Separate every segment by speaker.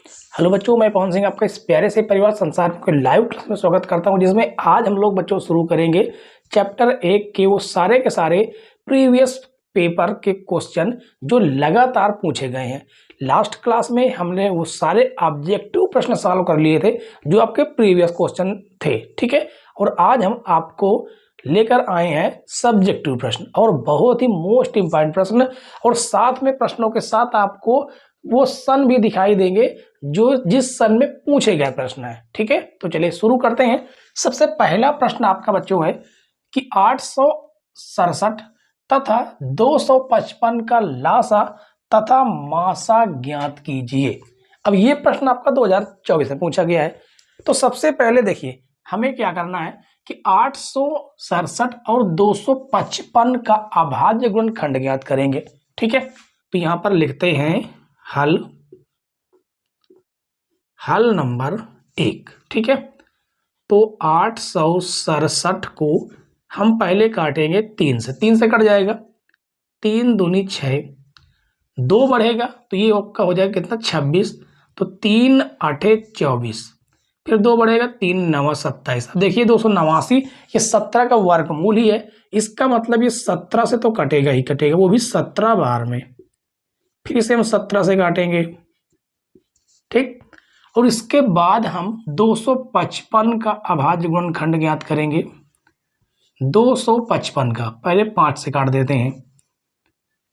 Speaker 1: Hello बच्चों, मैं पवन सिंह आपका इस प्यारे से परिवार संसार के लाइव क्लास में स्वागत करता हूं, जिसमें आज हम लोग बच्चों शुरू करेंगे चैप्टर 1 के वो सारे के सारे प्रीवियस पेपर के क्वेश्चन जो लगातार पूछे गए हैं। लास्ट क्लास में हमने वो सारे ऑब्जेक्टिव प्रश्न सॉल्व कर लिए थे जो आपके प्रीवियस क्वेश्चन थे, ठीक है। और आज हम आपको लेकर आए हैं सब्जेक्टिव प्रश्न और बहुत ही मोस्ट इंपॉर्टेंट प्रश्न, और साथ में प्रश्नों के साथ आपको वो सन भी दिखाई देंगे जो जिस सन में पूछे गए प्रश्न है, ठीक है। तो चलिए शुरू करते हैं। सबसे पहला प्रश्न आपका बच्चों है कि 867 तथा 255 का लासा तथा मासा ज्ञात कीजिए। अब ये प्रश्न आपका 2024 में पूछा गया है। तो सबसे पहले देखिए हमें क्या करना है कि 867 और 255 का अभाज्य गुणनखंड ज्ञात करेंगे, ठीक है। तो यहां पर लिखते हैं हल नंबर 1, ठीक है। तो 867 को हम पहले काटेंगे 3 से, 3 से कट जाएगा, 3 दूनी 6, 2 बढ़ेगा तो ये आपका हो जाएगा कितना 26, तो 3 8 24, फिर 2 बढ़ेगा 3 9 27। अब देखिए 289 ये 17 का वर्गमूल ही है, इसका मतलब ये 17 से तो कटेगा ही कटेगा, वो भी 17 बार में। फिर इसे हम 17 से काटेंगे, ठीक। और इसके बाद हम 255 का अभाज्य गुणनखंड ज्ञात करेंगे। 255 का पहले 5 से काट देते हैं,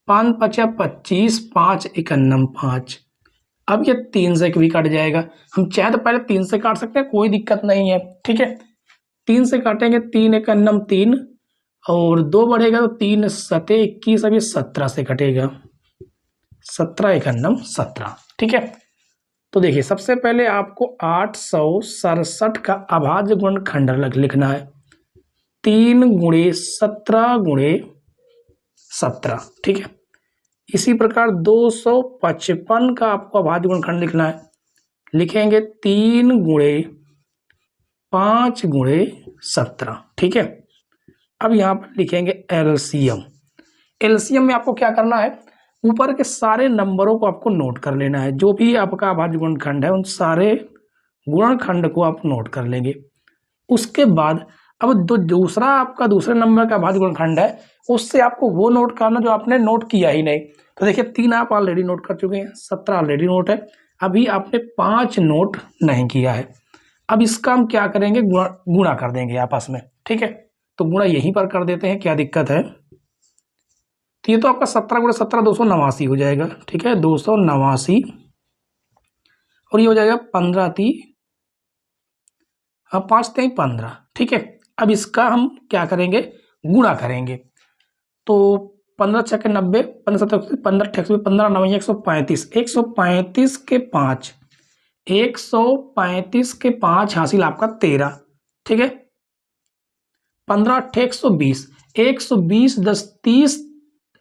Speaker 1: 5 5 25, 5 51 5। अब ये 3 से भी कट जाएगा, हम चाहे तो पहले 3 से काट सकते हैं, कोई दिक्कत नहीं है, ठीक है। 3 से काटेंगे, 3 51 3, और 2 बढ़ेगा तो 3 7 21, अब ये 17 से कटेगा, 17 51 17, ठीक है। तो देखिए सबसे पहले आपको 867 का अभाज्य गुणनखंड लिखना है, 3 × 17 × 17, ठीक है। इसी प्रकार 255 का आपको अभाज्य गुणनखंड लिखना है, लिखेंगे 3 × 5 × 17, ठीक है। अब यहां पर लिखेंगे एलसीएम। एलसीएम में आपको क्या करना है, ऊपर के सारे नंबरों को आपको नोट कर लेना है, जो भी आपका अभाज्य गुणनखंड है उन सारे गुणनखंड को आप नोट कर लेंगे। उसके बाद अब दूसरा आपका दूसरे नंबर का अभाज्य गुणनखंड है, उससे आपको वो नोट करना जो आपने नोट किया ही नहीं। तो देखिए 3 आप ऑलरेडी नोट कर चुके हैं, 17 ऑलरेडी नोट है, अभी आपने 5 नोट नहीं किया है। अब इसका हम क्या करेंगे, गुणा कर देंगे आपस में, ठीक है। तो गुणा यहीं पर कर देते हैं, क्या दिक्कत है। तो ये तो आपका 17 × 17 289 हो जाएगा, ठीक है, 289, और ये हो जाएगा 15 3, 5 3 15, ठीक है। अब इसका हम क्या करेंगे, गुणा करेंगे। तो 15 6 90, 15 7 15 15 9 135, 135 के 5, 135 के 5 हासिल आपका 13, ठीक है। 15 8 120, 120 10 30,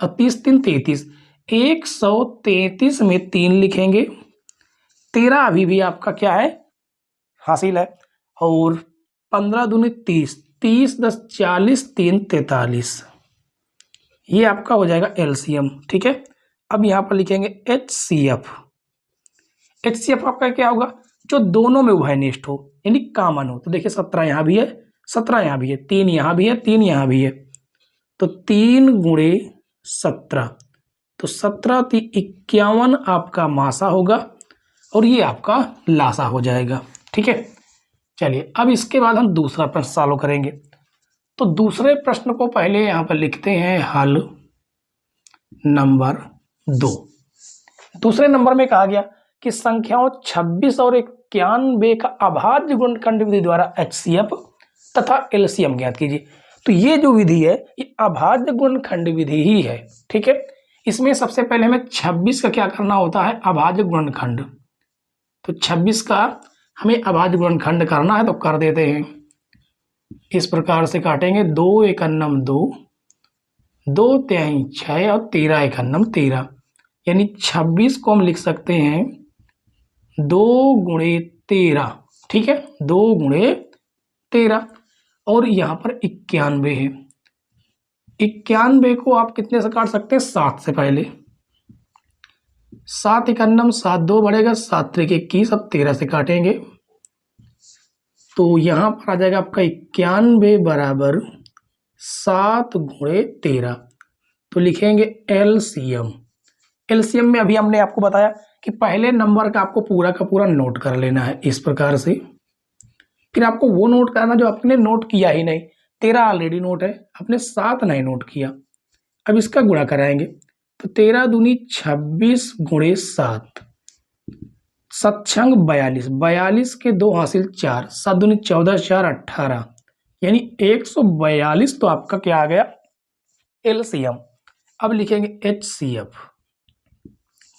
Speaker 1: 30 3 33, 133 में 3 लिखेंगे, 13 अभी भी आपका क्या है हासिल है, और 15 दूनी 30, 30 10 40, 3 43, ये आपका हो जाएगा एलसीएम, ठीक है। अब यहां पर लिखेंगे एचसीएफ। एचसीएफ आपका क्या होगा, जो दोनों में उभयनिष्ठ हो यानी कॉमन हो। तो देखिए 17 यहां भी है, 17 यहां भी है, 3 यहां भी है, 3 यहां भी है, तो 3 × 17, तो 17 3 51 आपका मासा होगा, और ये आपका लासा हो जाएगा, ठीक है। चलिए अब इसके बाद हम दूसरा प्रश्न सॉल्व करेंगे। तो दूसरे प्रश्न को पहले यहां पर लिखते हैं हल नंबर 2। दूसरे नंबर में कहा गया कि संख्याओं 26 और 91 का अभाज्य गुणनखंड विधि द्वारा एचसीएफ तथा एलसीएम ज्ञात कीजिए। तो ये जो विधि है ये अभाज्य गुणनखंड विधि ही है, ठीक है। इसमें सबसे पहले हमें 26 का क्या करना होता है, अभाज्य गुणनखंड। तो 26 का हमें अभाज्य गुणनखंड करना है, तो कर देते हैं। इस प्रकार से काटेंगे, 2 51 2, 2 3 6, और 13 51 13, यानी 26 को हम लिख सकते हैं 2 × 13, ठीक है, 2 × 13, और यहां पर 91 है। 91 को आप कितने से काट सकते हैं, 7 से पहले, 7 इकन्नम 7 2 बढ़ेगा, 7 त्रिक 21, अब 13 से काटेंगे तो यहाँ पर आ जाएगा आपका 91 बराबर 7 गुणे 13। तो लिखेंगे एलसीएम। एलसीएम में अभी हमने आपको बताया कि पहले नंबर का आपको पूरा का पूरा नोट कर लेना है इस प्रकार से, फिर आपको वो नोट करना जो आपने नोट किया ही नहीं। 13 ऑलरेडी नोट है, आपने 7 नहीं नोट किया। अब इसका गुणा कराएंगे तो 13 दूनी 26 गुणे 7, 7 छंग 42, 42 के 2 हासिल 4, 7 दूनी 14, 4 18, यानी 142 तो आपका क्या आ गया एलसीएम। अब लिखेंगे एचसीएफ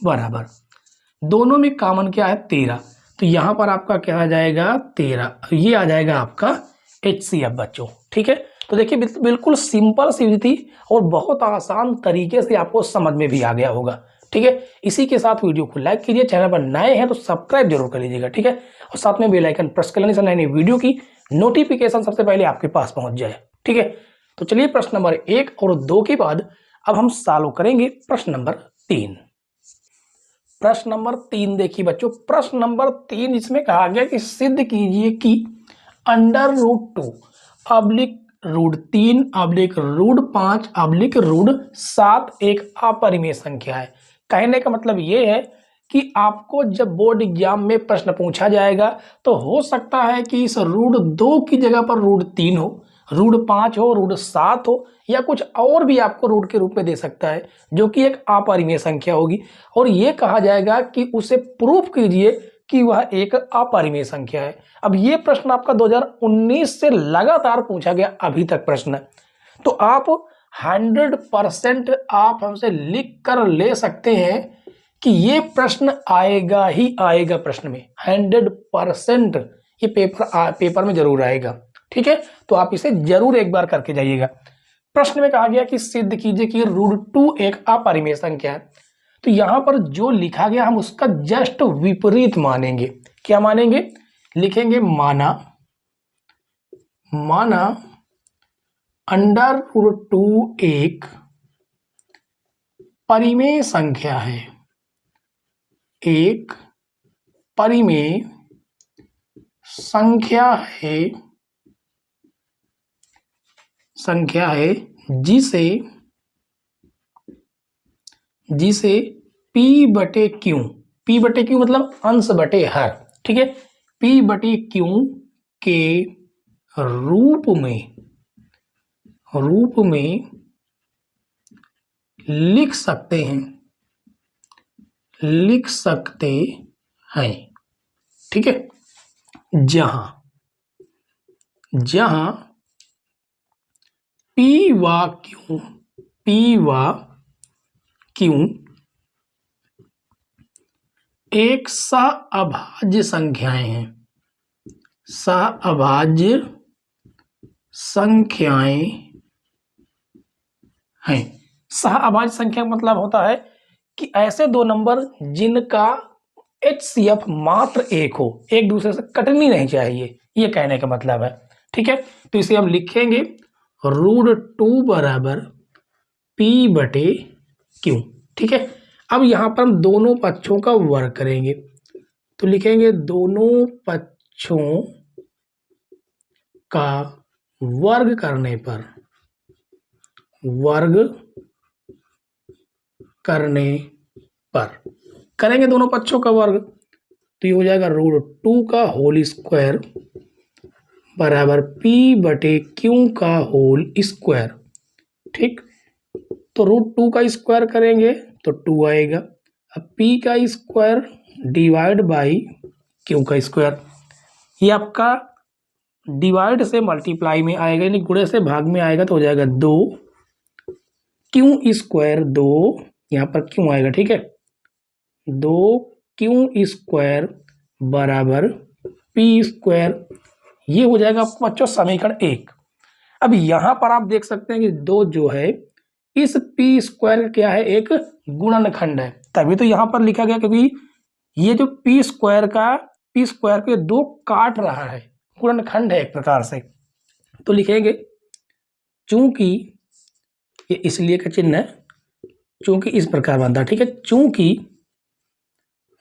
Speaker 1: बराबर, दोनों में कॉमन क्या है 13, तो यहां पर आपका क्या आ जाएगा 13, ये आ जाएगा आपका एचसीएफ बच्चों। ठीक है, तो देखिए बिल्कुल सिंपल सी विधि थी और बहुत आसान तरीके से आपको समझ में भी आ गया होगा। ठीक है, इसी के साथ वीडियो को लाइक कीजिए, चैनल पर नए हैं तो सब्सक्राइब जरूर कर लीजिएगा। ठीक है, और साथ में बेल आइकन प्रेस कर लेने से नई वीडियो की नोटिफिकेशन सबसे पहले आपके पास पहुंच जाए। ठीक है, तो चलिए प्रश्न नंबर 1 और 2 के बाद अब हम सॉल्व करेंगे प्रश्न नंबर 3। प्रश्न नंबर 3 देखिए बच्चों, प्रश्न नंबर 3 इसमें कहा गया कि सिद्ध कीजिए कि √2 अब्लिक √3 अब्लिक √5 अब्लिक √7 एक अपरिमेय संख्या है। कहने का मतलब ये है कि आपको जब बोर्ड एग्जाम में प्रश्न पूछा जाएगा तो हो सकता है कि इस √2 की जगह पर √3 हो, √5 हो, √7 हो, या कुछ और भी आपको रूट के रूप में दे सकता है जो कि एक अपरिमेय संख्या होगी, और ये कहा जाएगा कि उसे प्रूफ कीजिए कि वह एक अपरिमेय संख्या है। अब ये प्रश्न आपका 2019 से लगातार पूछा गया अभी तक प्रश्न है, तो आप 100% आप हमसे लिख कर ले सकते हैं कि ये प्रश्न आएगा ही आएगा। प्रश्न में 100% ये पेपर में जरूर आएगा। ठीक है, तो आप इसे जरूर एक बार करके जाइएगा। प्रश्न में कहा गया कि सिद्ध कीजिए कि √2 एक अपरिमेय संख्या है, तो यहां पर जो लिखा गया हम उसका जस्ट विपरीत मानेंगे। क्या मानेंगे? लिखेंगे माना √2 एक परिमेय संख्या है, एक परिमेय संख्या है जिसे P बटे Q, P बटे Q मतलब अंश बटे हर, ठीक है, P बटे Q के रूप में लिख सकते हैं। ठीक है, जहां P व Q एक सहअभाज्य संख्याएं हैं, सहअभाज्य संख्या मतलब होता है कि ऐसे दो नंबर जिनका HCF मात्र एक हो, एक दूसरे से कटनी नहीं चाहिए, ये कहने का मतलब है। ठीक है, तो इसे हम लिखेंगे √2 बराबर P बटे Q। ठीक है, अब यहां पर हम दोनों पक्षों का वर्ग करेंगे, तो लिखेंगे दोनों पक्षों का वर्ग करने पर करेंगे दोनों पक्षों का वर्ग, तो ये हो जाएगा √2 का होल स्क्वायर बराबर P बटे Q का होल स्क्वायर। ठीक, तो √2 का स्क्वायर करेंगे तो 2 आएगा, अब P का स्क्वायर डिवाइड बाई Q का स्क्वायर, ये आपका डिवाइड से मल्टीप्लाई में आएगा, यानी गुणे से भाग में आएगा, तो हो जाएगा 2 Q स्क्वायर 2, यहाँ पर क्यों आएगा, ठीक है, 2 Q स्क्वायर बराबर P स्क्वायर, ये हो जाएगा आपको बच्चों समीकरण 1। अब यहां पर आप देख सकते हैं कि 2 जो है इस P स्क्वायर क्या है, एक गुणनखंड है, तभी तो यहां पर लिखा गया, क्योंकि ये जो P स्क्वायर के 2 काट रहा है, गुणनखंड है एक प्रकार से, तो लिखेंगे चूंकि ये इसलिए का चिन्ह है, चूंकि इस प्रकार बनता है। ठीक है, चूंकि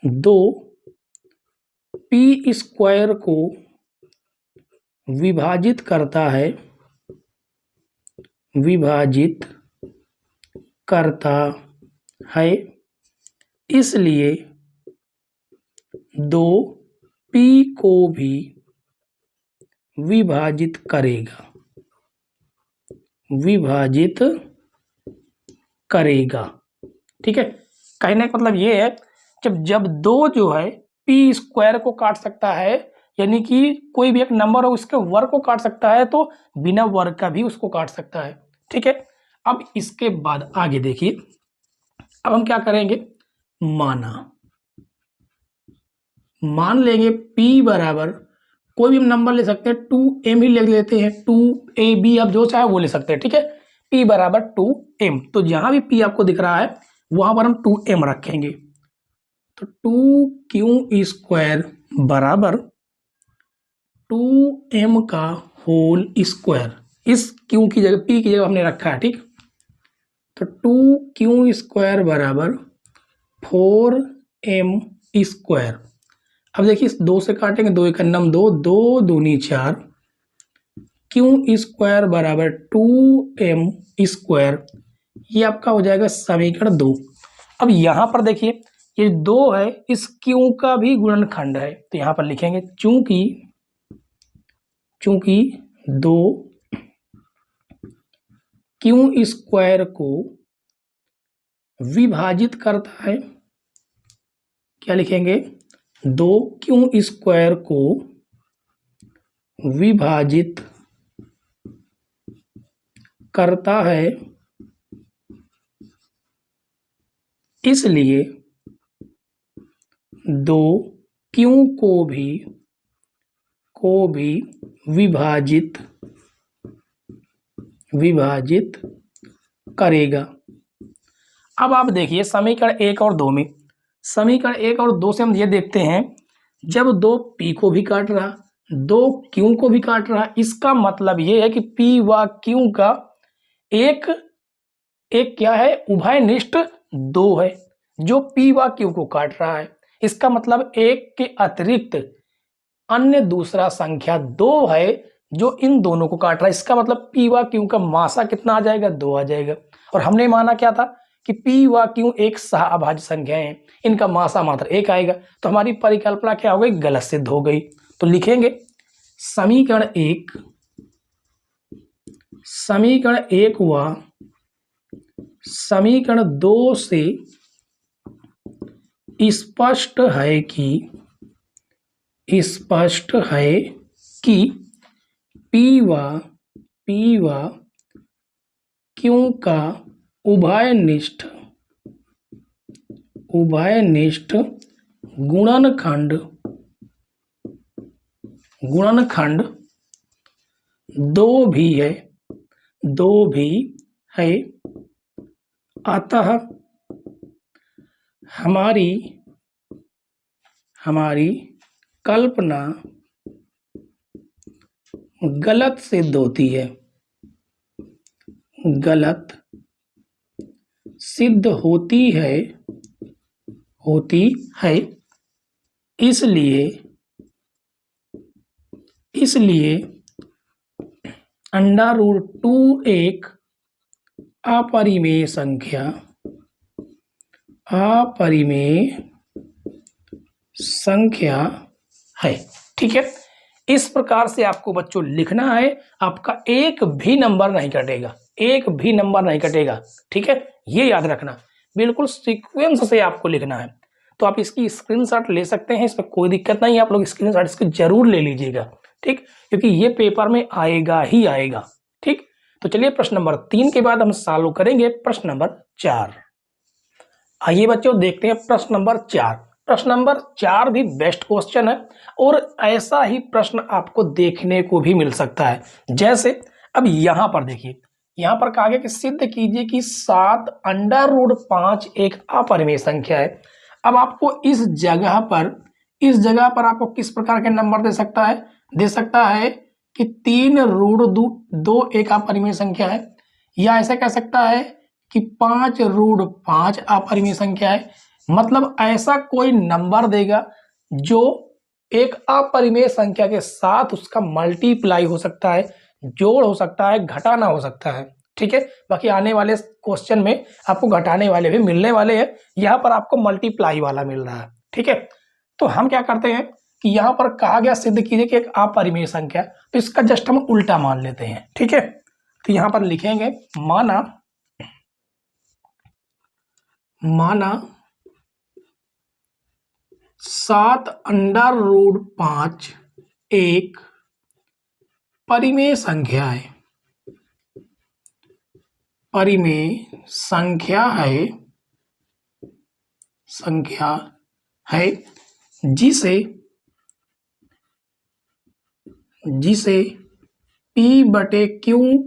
Speaker 1: दो पी स्क्वायर को विभाजित करता है, विभाजित करता है, इसलिए दो पी को भी विभाजित करेगा, विभाजित करेगा। ठीक है, कहने का मतलब ये है जब दो जो है पी स्क्वायर को काट सकता है, यानी कि कोई भी एक नंबर हो उसके वर्ग को काट सकता है, तो बिना वर्ग का भी उसको काट सकता है। ठीक है, अब इसके बाद आगे देखिए, अब हम क्या करेंगे, मान लेंगे P बराबर कोई भी हम नंबर ले सकते हैं, 2m ही ले लेते हैं, 2ab, आप जो चाहे वो ले सकते हैं। ठीक है, P बराबर 2m, तो जहां भी P आपको दिख रहा है वहां पर हम 2m रखेंगे, तो 2q स्क्वायर बराबर 2m का होल स्क्वायर, इस q की जगह P की जगह हमने रखा है। ठीक, तो 2q स्क्वायर बराबर 4m स्क्वायर। अब देखिए इस 2 से काटेंगे, 2 एक नम 2, 2 दूनी 4, q स्क्वायर बराबर 2m स्क्वायर, ये आपका हो जाएगा समीकरण 2। अब यहां पर देखिए ये 2 है, इस q का भी गुणनखंड है, तो यहां पर लिखेंगे चूंकि 2 q स्क्वायर को विभाजित करता है, क्या लिखेंगे, 2q स्क्वायर को विभाजित करता है, इसलिए 2q को भी विभाजित करेगा। अब आप देखिए समीकरण 1 और 2 में, समीकरण 1 और 2 से हम ये देखते हैं, जब 2 p को भी काट रहा, 2 q को भी काट रहा, इसका मतलब ये है कि p व q का एक क्या है, उभयनिष्ठ 2 है, जो p व q को काट रहा है। इसका मतलब एक के अतिरिक्त अन्य दूसरा संख्या 2 है जो इन दोनों को काट रहा है। इसका मतलब p व q का मासा कितना आ जाएगा, 2 आ जाएगा। और हमने माना क्या था कि p व q एक सह-अभाज्य संख्या है, इनका मासा मात्र 1 आएगा, तो हमारी परिकल्पना क्या हो गई, गलत सिद्ध हो गई। तो लिखेंगे समीकरण 1 व समीकरण 2 से स्पष्ट है कि P व Q का उभयनिष्ठ गुणनखंड 2 भी है, अतः हमारी कल्पना गलत सिद्ध होती है, इसलिए √2 एक अपरिमेय संख्या है। ठीक है, इस प्रकार से आपको बच्चों लिखना है, आपका एक भी नंबर नहीं कटेगा, ठीक है, ये याद रखना, बिल्कुल सीक्वेंस से आपको लिखना है। तो आप इसकी स्क्रीनशॉट ले सकते हैं, इसमें कोई दिक्कत नहीं, आप लोग स्क्रीनशॉट इसको जरूर ले लीजिएगा, ठीक, क्योंकि ये पेपर में आएगा ही आएगा। ठीक, तो चलिए प्रश्न नंबर 3 के बाद हम सॉल्व करेंगे प्रश्न नंबर 4। आइए बच्चों देखते हैं प्रश्न नंबर 4। प्रश्न नंबर 4 भी बेस्ट क्वेश्चन है और ऐसा ही प्रश्न आपको देखने को भी मिल सकता है। जैसे अब यहां पर देखिए, यहां पर कहा गया कि सिद्ध कीजिए कि 7 √5 एक अपरिमेय संख्या है। अब आपको इस जगह पर आपको किस प्रकार के नंबर दे सकता है कि 3√2 एक अपरिमेय संख्या है, या ऐसा कह सकता है कि 5 √5 अपरिमेय संख्या है, मतलब ऐसा कोई नंबर देगा जो एक अपरिमेय संख्या के साथ उसका मल्टीप्लाई हो सकता है, जोड़ हो सकता है, घटाना हो सकता है। ठीक है, बाकी आने वाले क्वेश्चन में आपको घटाने वाले भी मिलने वाले हैं, यहाँ पर आपको मल्टीप्लाई वाला मिल रहा है। ठीक है, तो हम क्या करते हैं कि यहाँ पर कहा गया सिद्ध कीजिए कि एक अपरिमेय संख्या, तो इसका जस्ट हम उल्टा मान लेते हैं। ठीक है, तो यहाँ पर लिखेंगे माना 7√5 एक परिमेय संख्या है, संख्या है जिसे P/Q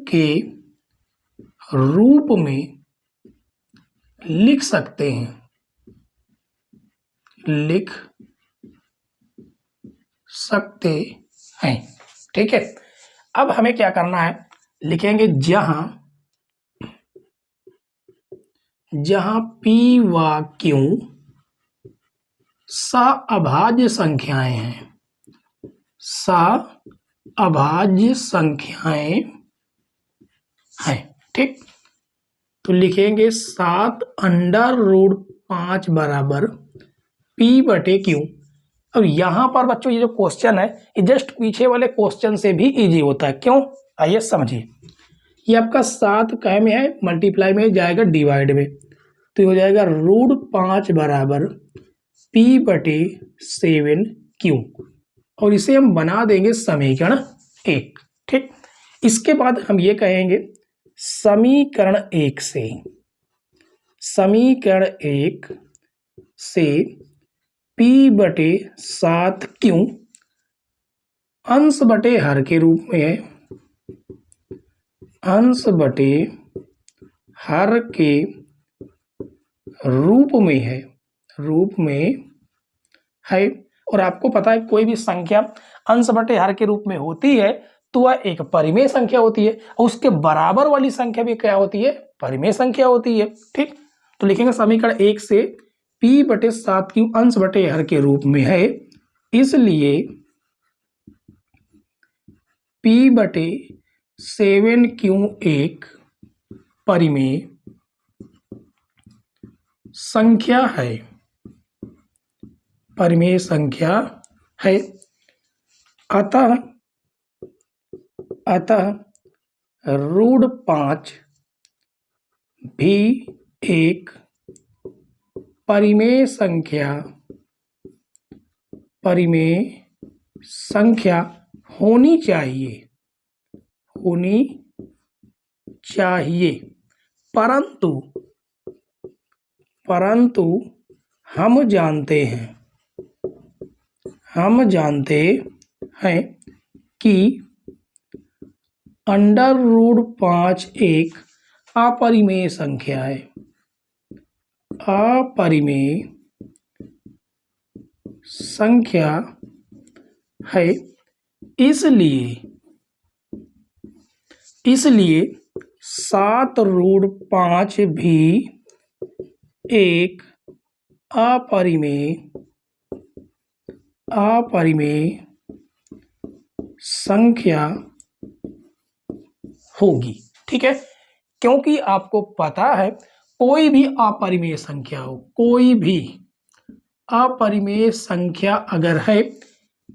Speaker 1: के रूप में लिख सकते हैं। ठीक है, अब हमें क्या करना है, लिखेंगे जहां P व Q सअभाज्य संख्याएं हैं। ठीक, तो लिखेंगे 7√5 बराबर P/Q। अब यहां पर बच्चों ये जो क्वेश्चन है ये जस्ट पीछे वाले क्वेश्चन से भी इजी होता है। क्यों, आइए समझिए। ये आपका 7 क्या में है, मल्टीप्लाई में जाएगा डिवाइड में, तो ये हो जाएगा √5 बराबर P/7Q, और इसे हम बना देंगे समीकरण 1। ठीक, इसके बाद हम ये कहेंगे समीकरण 1 से P/7Q अंश बटे हर के रूप में है, और आपको पता है कोई भी संख्या अंश बटे हर के रूप में होती है तो वह एक परिमेय संख्या होती है, और उसके बराबर वाली संख्या भी क्या होती है, परिमेय संख्या होती है। ठीक, तो लिखेंगे समीकरण 1 से P/7Q अंश बटे हर के रूप में है, इसलिए P/7Q एक परिमेय संख्या है। अतः √5 भी एक परिमेय संख्या होनी चाहिए, परंतु हम जानते हैं कि √5 एक अपरिमेय संख्या है, इसलिए 7√5 भी एक अपरिमेय संख्या होगी। ठीक है, क्योंकि आपको पता है कोई भी अपरिमेय संख्या अगर है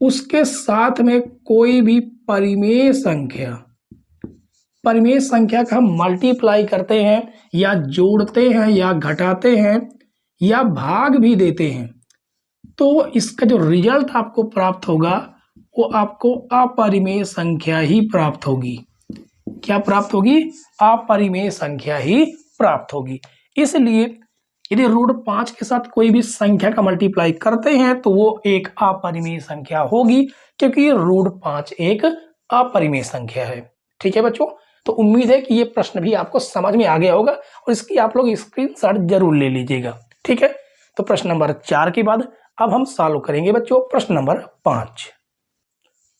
Speaker 1: उसके साथ में कोई भी परिमेय संख्या का हम मल्टीप्लाई करते हैं या जोड़ते हैं या घटाते हैं या भाग भी देते हैं, तो इसका जो रिजल्ट आपको प्राप्त होगा वो आपको अपरिमेय संख्या ही प्राप्त होगी। क्या प्राप्त होगी, अपरिमेय संख्या ही प्राप्त होगी। इसलिए यदि √5 के साथ कोई भी संख्या का मल्टीप्लाई करते हैं तो वो एक अपरिमेय संख्या होगी, क्योंकि √5 एक अपरिमेय संख्या है। ठीक है बच्चों, तो उम्मीद है कि ये प्रश्न भी आपको समझ में आ गया होगा और इसकी आप लोग स्क्रीनशॉट जरूर ले लीजिएगा। ठीक है, तो प्रश्न नंबर 4 के बाद अब हम सॉल्व करेंगे बच्चों प्रश्न नंबर 5।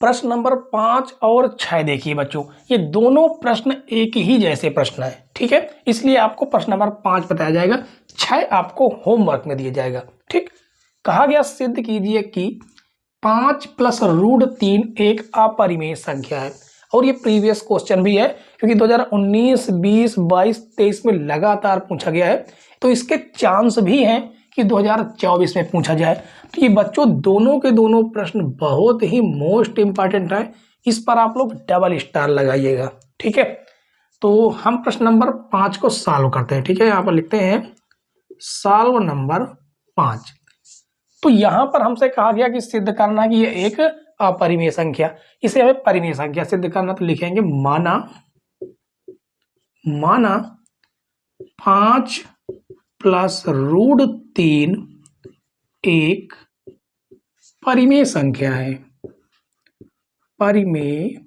Speaker 1: प्रश्न नंबर 5 और 6 देखिए बच्चों, ये दोनों प्रश्न एक ही जैसे प्रश्न है, ठीक है, इसलिए आपको प्रश्न नंबर 5 बताया जाएगा, 6 आपको होमवर्क में दिया जाएगा। ठीक, कहा गया सिद्ध कीजिए कि 5 + √3 एक अपरिमेय संख्या है। और ये प्रीवियस क्वेश्चन भी है क्योंकि 2019, 20, 22, 23 में लगातार पूछा गया है, तो इसके चांस भी हैं कि 2024 में पूछा जाए। तो ये बच्चों दोनों के दोनों प्रश्न बहुत ही मोस्ट इंपॉर्टेंट है, इस पर आप लोग डबल स्टार लगाइएगा। ठीक है, तो हम प्रश्न नंबर 5 को सॉल्व करते हैं। ठीक है, यहाँ पर लिखते हैं सॉल्व नंबर 5। तो यहां पर हमसे कहा गया कि सिद्ध करना कि ये एक अपरिमेय संख्या, इसे हमें परिमेय संख्या सिद्ध करना, तो लिखेंगे माना 5 + √3 एक परिमेय संख्या है, परिमेय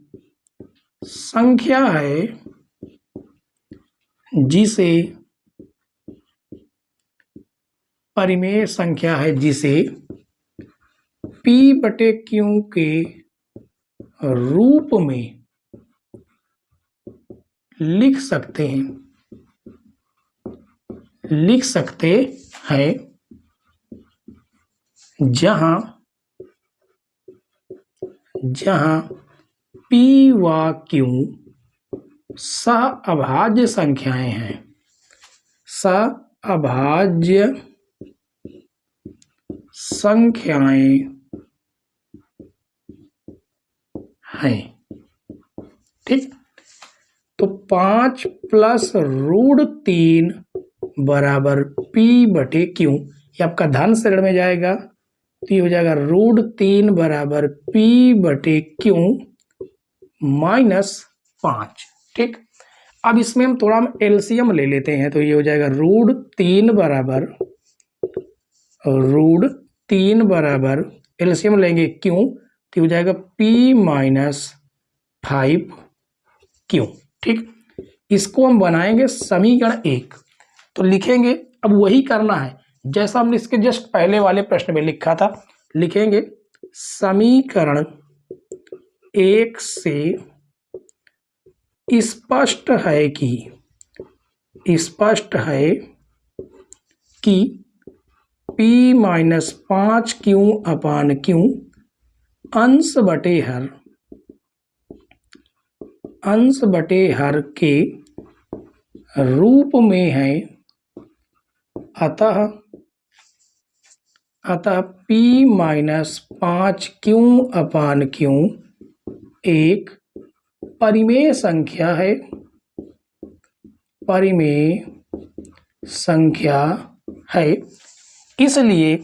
Speaker 1: संख्या है जिसे परिमेय संख्या है जिसे P/Q के रूप में लिख सकते हैं जहां P व Q सहअभाज्य संख्याएं हैं, सहअभाज्य संख्याएं हैं। ठीक, तो 5 + √3 बराबर P/Q, ये आपका धन श्रेणी में जाएगा, तो ये हो जाएगा √3 बराबर P/Q -5। ठीक, अब इसमें हम थोड़ा एलसीएम ले लेते हैं, तो ये हो जाएगा √3 बराबर एलसीएम लेंगे क्यों, तो हो जाएगा P - 5Q। ठीक, इसको हम बनाएंगे समीकरण 1, तो लिखेंगे, अब वही करना है जैसा हमने इसके जस्ट पहले वाले प्रश्न में लिखा था। लिखेंगे समीकरण 1 से स्पष्ट है कि P - 5Q/Q अंश बटे हर के रूप में है, अतः P - 5Q/Q एक परिमेय संख्या है, इसलिए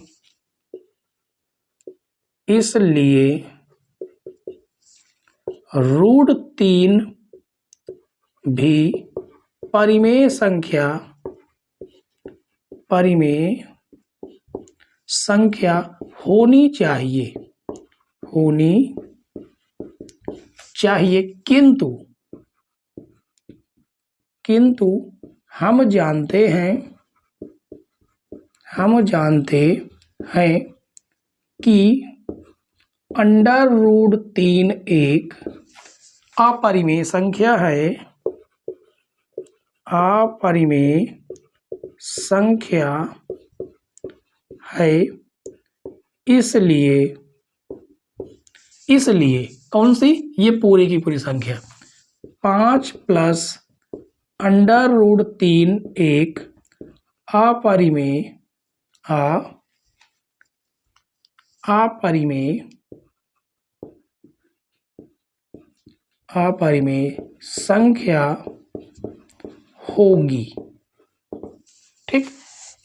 Speaker 1: √3 भी परिमेय संख्या होनी चाहिए, किंतु हम जानते हैं कि √3 एक अपरिमेय संख्या है, इसलिए कौन सी, ये पूरी की पूरी संख्या 5 + √3 एक अपरिमेय संख्या होगी। ठीक,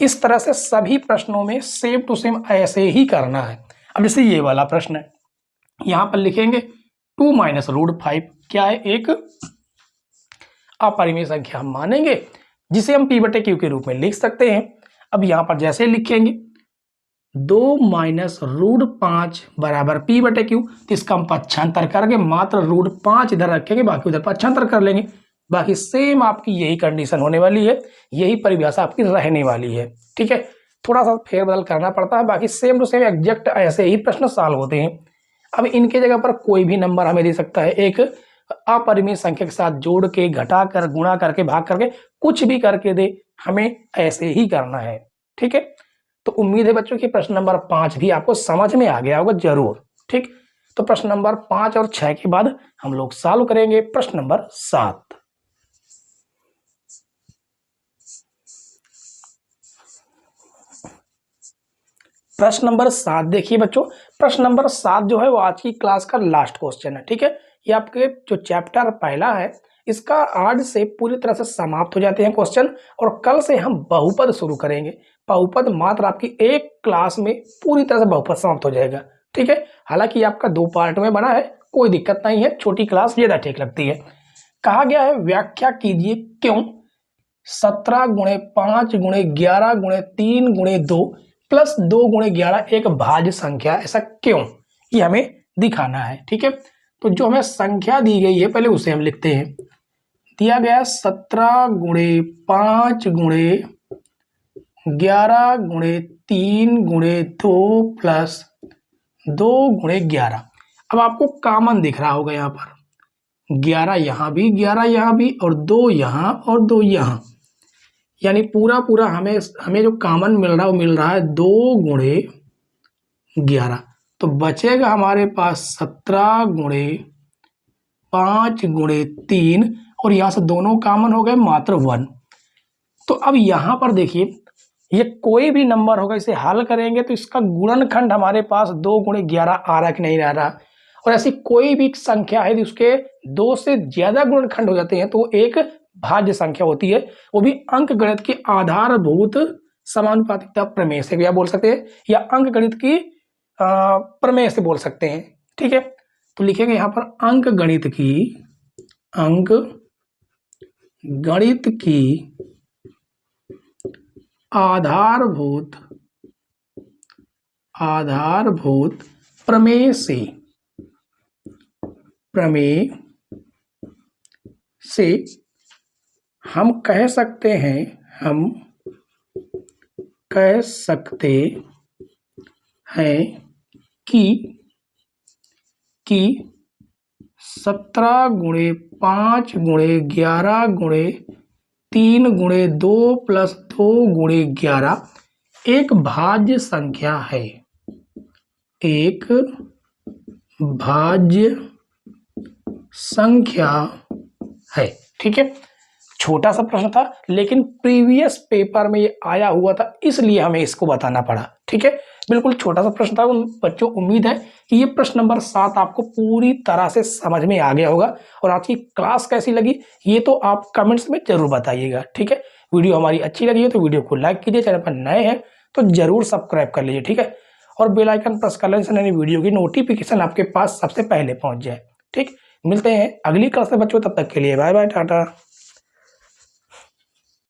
Speaker 1: इस तरह से सभी प्रश्नों में सेम टू सेम ऐसे ही करना है। अब जैसे ये वाला प्रश्न है, यहां पर लिखेंगे 2 - √5 क्या है, एक अपरिमेय संख्या हम मानेंगे जिसे हम P/Q के रूप में लिख सकते हैं। अब यहां पर जैसे लिखेंगे 2 - √5 बराबर P/Q, तो इसका हम पक्षांतर करके मात्र √5 इधर रखेंगे, बाकी उधर पक्षांतर कर लेंगे। बाकी सेम आपकी यही कंडीशन होने वाली है, यही परिभाषा आपकी रहने वाली है। ठीक है, थोड़ा सा फेरबदल करना पड़ता है, बाकी सेम टू सेम एग्जैक्ट ऐसे ही प्रश्न सॉल्व होते हैं। अब इनके जगह पर कोई भी नंबर हमें दे सकता है, एक अपरिमेय संख्या के साथ जोड़ के, घटा कर, गुणा करके, भाग करके, कुछ भी करके दे, हमें ऐसे ही करना है। ठीक है, तो उम्मीद है बच्चों कि प्रश्न नंबर 5 भी आपको समझ में आ गया होगा जरूर। ठीक, तो प्रश्न नंबर 5 और 6 के बाद हम लोग सॉल्व करेंगे प्रश्न नंबर 7। प्रश्न नंबर 7 देखिए बच्चों, प्रश्न नंबर 7 जो है वो आज की क्लास का लास्ट क्वेश्चन है। ठीक है, ये आपके जो चैप्टर पहला है इसका आज से पूरी तरह से समाप्त हो जाते हैं क्वेश्चन, और कल से हम बहुपद शुरू करेंगे। बहुपद मात्र आपकी एक क्लास में पूरी तरह से बहुपद समाप्त हो जाएगा। ठीक है, हालांकि आपका 2 पार्ट में बना है, कोई दिक्कत नहीं है, छोटी क्लास ज्यादा ठीक लगती है। कहा गया है व्याख्या कीजिए क्यों 17 गुणे 5 गुणे 11 गुणे 3 गुणे 2 प्लस 2 गुणे 11 एक भाज्य संख्या, ऐसा क्यों, ये हमें दिखाना है। ठीक है, तो जो हमें संख्या दी गई है पहले उसे हम लिखते हैं। दिया गया 17 गुणे 5 गुणे 11 गुणे 3 गुणे 2 प्लस 2 गुणे 11। अब आपको कॉमन दिख रहा होगा यहाँ पर, 11 यहाँ भी, 11 यहाँ भी, और 2 यहाँ और 2 यहाँ, यानी पूरा पूरा हमें जो कॉमन मिल रहा है वो मिल रहा है 2 गुणे 11। तो बचेगा हमारे पास 17 गुणे 5 गुणे 3, और यहां से दोनों कॉमन हो गए, मात्र 1। तो अब यहां पर देखिए, ये कोई भी नंबर होगा, इसे हल करेंगे तो इसका गुणनखंड हमारे पास 2 गुणे 11 आ रहा कि नहीं आ रहा। और ऐसी कोई भी संख्या है उसके 2 से ज्यादा गुणनखंड हो जाते हैं तो वो एक भाज्य संख्या होती है, वो भी अंक गणित की आधारभूत समानुपातिकता प्रमेय से भी आप बोल सकते हैं, या अंक गणित की प्रमेय से बोल सकते हैं। ठीक है, तो लिखेंगे यहां पर अंक गणित की आधारभूत प्रमेय से हम कह सकते हैं कि 17 गुणे 5 गुणे 11 गुणे 3 गुणे 2 प्लस 2 गुणे 11 एक भाज्य संख्या है, एक भाज्य संख्या है। ठीक है, छोटा सा प्रश्न था लेकिन प्रीवियस पेपर में ये आया हुआ था, इसलिए हमें इसको बताना पड़ा। ठीक है, बिल्कुल छोटा सा प्रश्न था। उन बच्चों उम्मीद है कि ये प्रश्न नंबर 7 आपको पूरी तरह से समझ में आ गया होगा, और आज की क्लास कैसी लगी ये तो आप कमेंट्स में जरूर बताइएगा। ठीक है, वीडियो हमारी अच्छी लगी है तो वीडियो को लाइक कीजिए, चैनल पर नए हैं तो जरूर सब्सक्राइब कर लीजिए। ठीक है, और बेल आइकन प्रेस कर लेने वीडियो की नोटिफिकेशन आपके पास सबसे पहले पहुंच जाए। ठीक, मिलते हैं अगली क्लास में बच्चों, तब तक के लिए बाय बाय, टाटा।